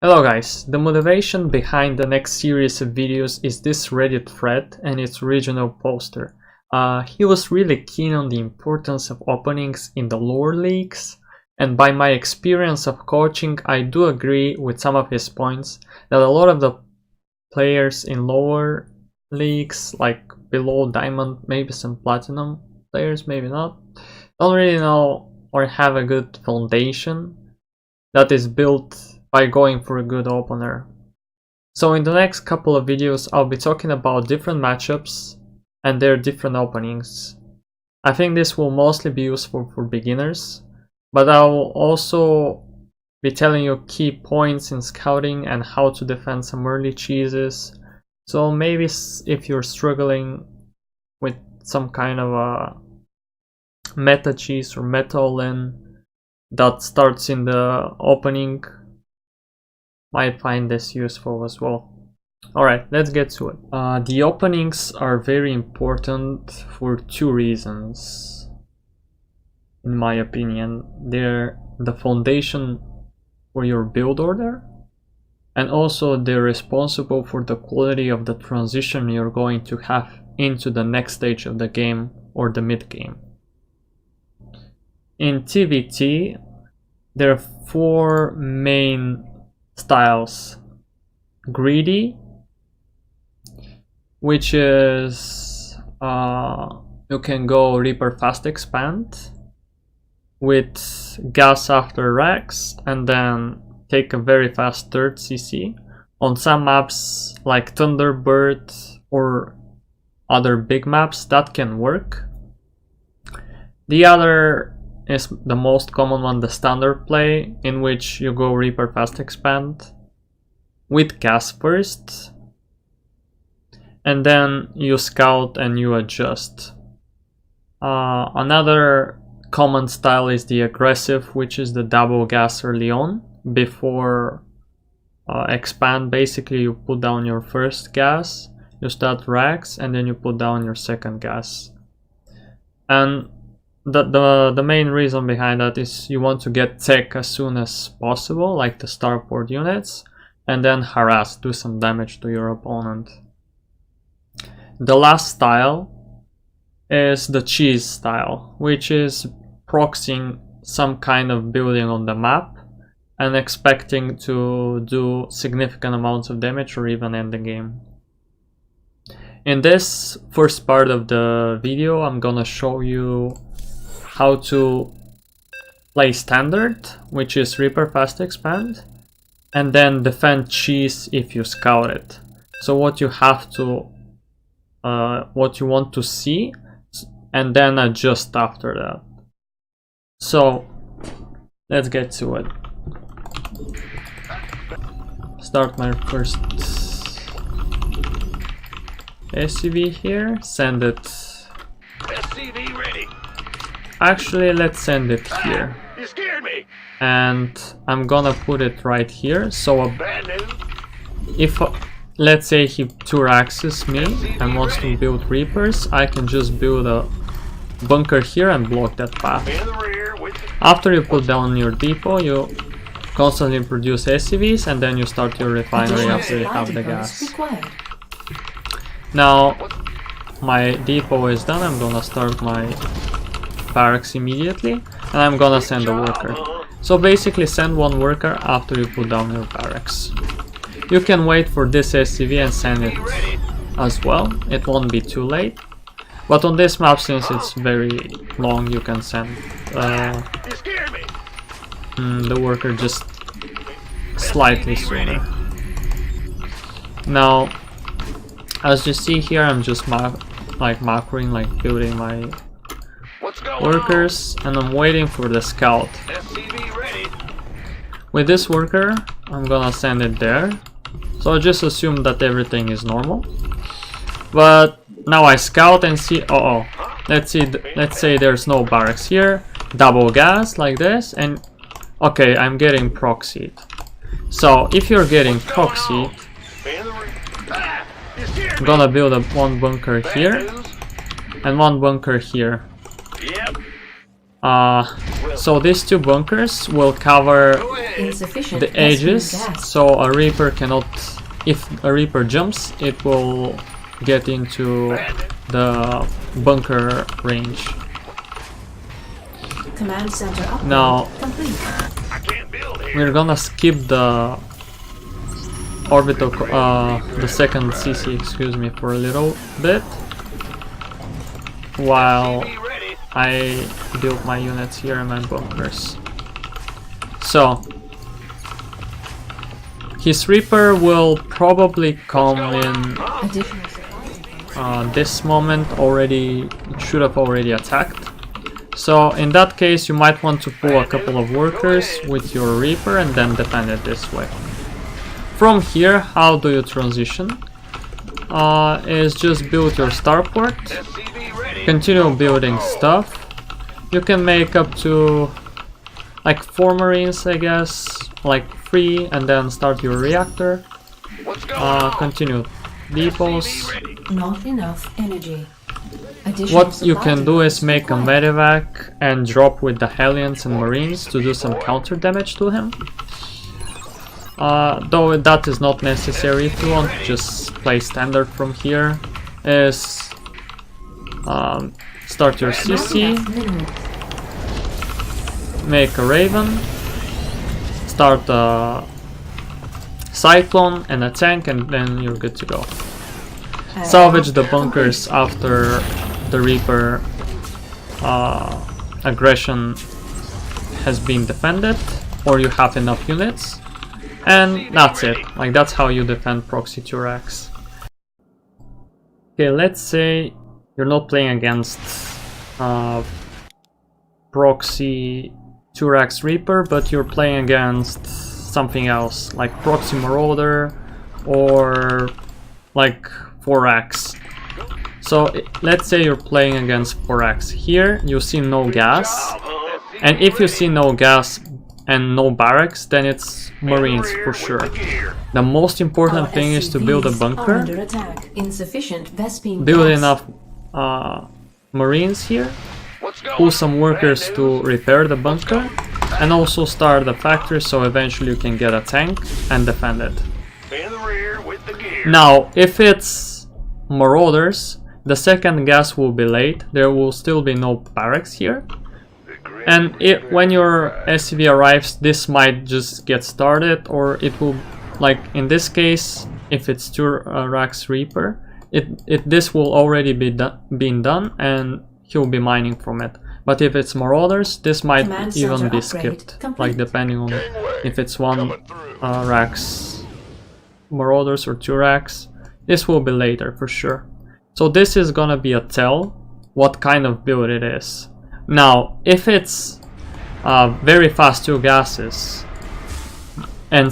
Hello guys, the motivation behind the next series of videos is this Reddit thread and its original poster. He was really keen on the importance of openings in the lower leagues, and by my experience of coaching I do agree with some of his points that a lot of the players in lower leagues, like below diamond, maybe some platinum players, maybe not, don't really know or have a good foundation that is built by going for a good opener. So in the next couple of videos I'll be talking about different matchups and their different openings. I think this will mostly be useful for beginners, but I'll also be telling you key points in scouting and how to defend some early cheeses. So maybe if you're struggling with some kind of a meta cheese or meta all-in that starts in the opening, might find this useful as well. Alright, let's get to it. The openings are very important for two reasons, in my opinion. They're the foundation for your build order, and also they're responsible for the quality of the transition you're going to have into the next stage of the game or the mid game. In TvT, there are four main styles. Greedy, which is you can go Reaper fast expand with gas after Rex and then take a very fast third CC. On some maps like Thunderbird or other big maps that can work. The other is the most common one, the standard play, in which you go Reaper fast expand with gas first and then you scout and you adjust. Another common style is the aggressive, which is the double gas early on before expand. Basically you put down your first gas, you start Rex, and then you put down your second gas. And the main reason behind that is you want to get tech as soon as possible, like the starport units, and then harass, do some damage to your opponent. The last style is the cheese style, which is proxying some kind of building on the map and expecting to do significant amounts of damage or even end the game. In this first part of the video I'm gonna show you how to play standard, which is Reaper fast expand, and then defend cheese if you scout it. So what you have to, what you want to see, and then adjust after that. So let's get to it. Start my first SCV here, send it. SCV ready. Actually, let's send it here. You scared me. And I'm gonna put it right here. So Bad news. if let's say he 2-axes me and wants to build Reapers, I can just build a bunker here and block that path. In the rear with After you put down your depot, you constantly produce SCVs and then you start your refinery after you have the gas. Now my depot is done, I'm gonna start my barracks immediately and I'm gonna send a worker. So basically send one worker after you put down your barracks. You can wait for this SCV and send it as well, it won't be too late. But on this map, since it's very long, you can send the worker just slightly sooner. Now, as you see here, I'm just macroing, like building my workers, and I'm waiting for the scout. With this worker, I'm gonna send it there. So just assume that everything is normal. But now I scout and see, let's say there's no barracks here, double gas like this, and okay, I'm getting proxied. So if you're getting proxied, I'm gonna build one bunker here and one bunker here. So these two bunkers will cover Insufficient the edges, gas. so a Reaper cannot, if a Reaper jumps, it will get into the bunker range. Command center upgrade Now complete. I can't build here. we're gonna skip the orbital, the second CC, excuse me, for a little bit, while Be ready. I build my units here in my bunkers. So his Reaper will probably come in Additional supplies. this moment already. It should have already attacked. So in that case, you might want to pull a couple of workers with your Reaper and then defend it this way. From here, how do you transition? Is just build your starport, SCV ready. continue building stuff. You can make up to like 4 marines, I guess, like 3, and then start your reactor. What's going on? Continue depots. SCV ready. Not enough energy. Additional What you can do is make a medevac and drop with the Hellions and Marines to do some counter damage to him. Though that is not necessary if you want, just play standard from here. Is start your CC, make a Raven, start a Cyclone and a tank, and then you're good to go. Salvage the bunkers after the Reaper aggression has been defended, or you have enough units, and that's it. Like, that's how you defend proxy Turax. Okay, let's say you're not playing against proxy Turax Reaper, but you're playing against something else, like proxy Marauder or like 4X. So let's say you're playing against 4X. Here you see no gas, and if you see no gas and no barracks, then it's Marines for sure. The most important thing is to build a bunker, Under attack. Insufficient Vespine build gas. enough Marines here, What's going pull on? some workers to repair the bunker, and also start the factory so eventually you can get a tank and defend it. In the rear with the gear. Now, if it's Marauders, the second gas will be late. There will still be no barracks here. And when your SCV arrives, this might just get started, or it will, like in this case, if it's Turax Reaper, this will already be been done, and he'll be mining from it. But if it's Marauders, this might Command even center be upgrade skipped, complete. like depending on if it's one Rax Marauders or Turax. This will be later for sure. So this is gonna be a tell what kind of build it is. Now, if it's very fast 2 gases and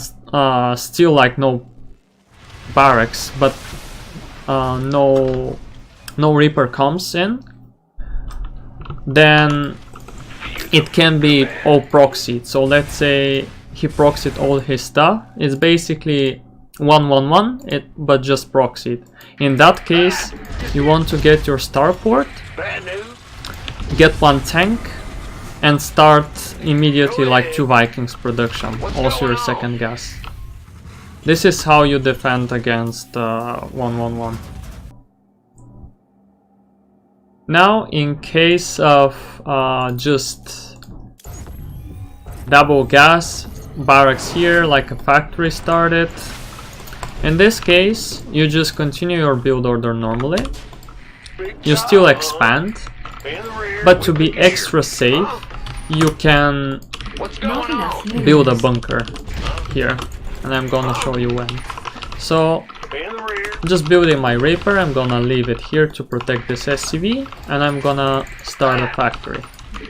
still like no barracks, but no Reaper comes in, then it can be all proxied. So let's say he proxied all his stuff. It's basically 1-1-1, but just proxied. In that case, you want to get your starport, Bad news. get 1 tank, and start immediately like 2 Vikings production, also your second gas. This is how you defend against 1-1-1. Now, in case of just double gas, barracks here, like a factory started, in this case, you just continue your build order normally. You still expand, In the rear. but to be extra safe, you can What's Not going enough on? build a bunker here, and I'm gonna show you when. So, In the rear. just building my Reaper, I'm gonna leave it here to protect this SCV, and I'm gonna start a factory.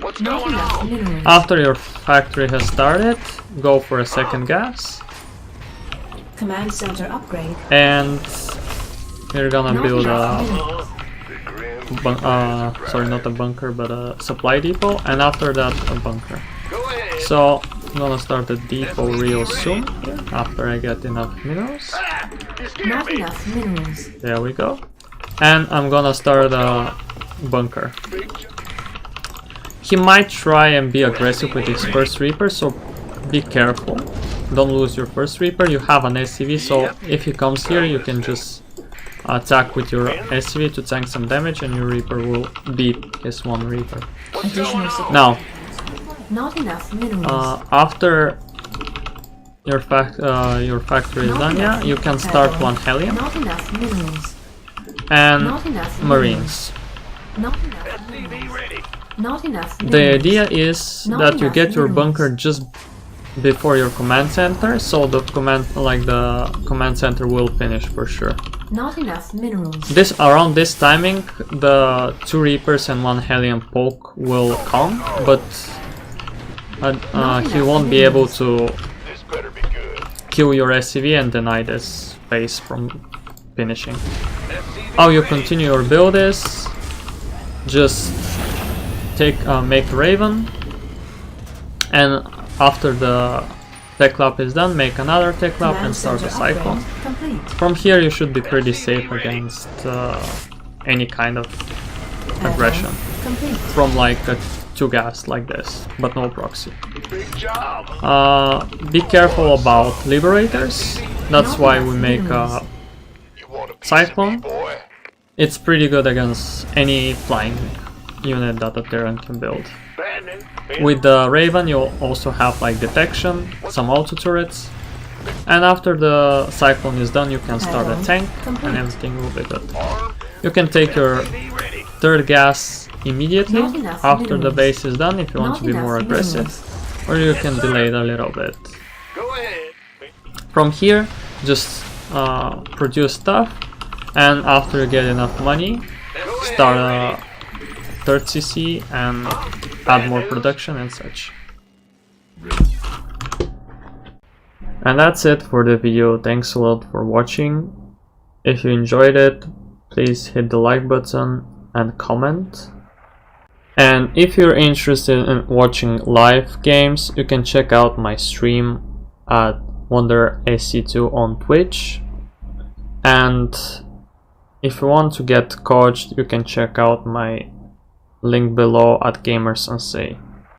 What's Not going enough on? minerals. After your factory has started, go for a second gas, Command center upgrade. and you're gonna Not build enough a minerals. sorry, not a bunker, but a supply depot, and after that a bunker. Go ahead. So I'm gonna start the depot real soon here, after I get enough minerals. Ah, you scared Not me. enough minerals. There we go. And I'm gonna start a bunker. Big jump. He might try and be aggressive with his first Reaper, so be careful. Don't lose your first Reaper. You have an SCV, so if he comes here, you can just attack with your SCV to tank some damage, and your Reaper will beat his one Reaper. Additional support. Now, Not enough minerals. after your factory is done, yeah, you can start one Helium Not enough minerals. and Not enough Marines. Not enough SCV minerals. ready. Not enough The minerals. idea is Not that you enough get your minerals. bunker just before your command center, so the command center will finish for sure. Not enough minerals. Around this timing, the 2 Reapers and 1 Helium poke will come, but he won't be able to This better be good. kill your SCV and deny this phase from finishing. SCV How you ready. continue your build is just make Raven, and after the tech lab is done, make another tech lab and Command start a center cycle. upgrade complete. From here you should be pretty safe against any kind of aggression Complete. from like a 2 gas like this, but no proxy. Big job. Be careful about liberators. That's why we make a You want a piece Cyclone? of me, boy? It's pretty good against any flying unit that a Terran can build. Bandit. With the Raven you also have like detection, some auto turrets, and after the Cyclone is done you can start a tank and everything will be good. Armed. You can take your SCV ready. 3rd gas immediately Not enough after the minerals. base is done if you want Not to be enough more aggressive, minerals. or you can delay it a little bit. Go ahead. From here just produce stuff, and after you get enough money Go start ahead. a 3rd CC and add more production and such. And that's it for the video. Thanks a lot for watching. If you enjoyed it, please hit the like button and comment. And if you're interested in watching live games, you can check out my stream at WonderSC2 on Twitch. And if you want to get coached, you can check out my link below at Gamer Sensei.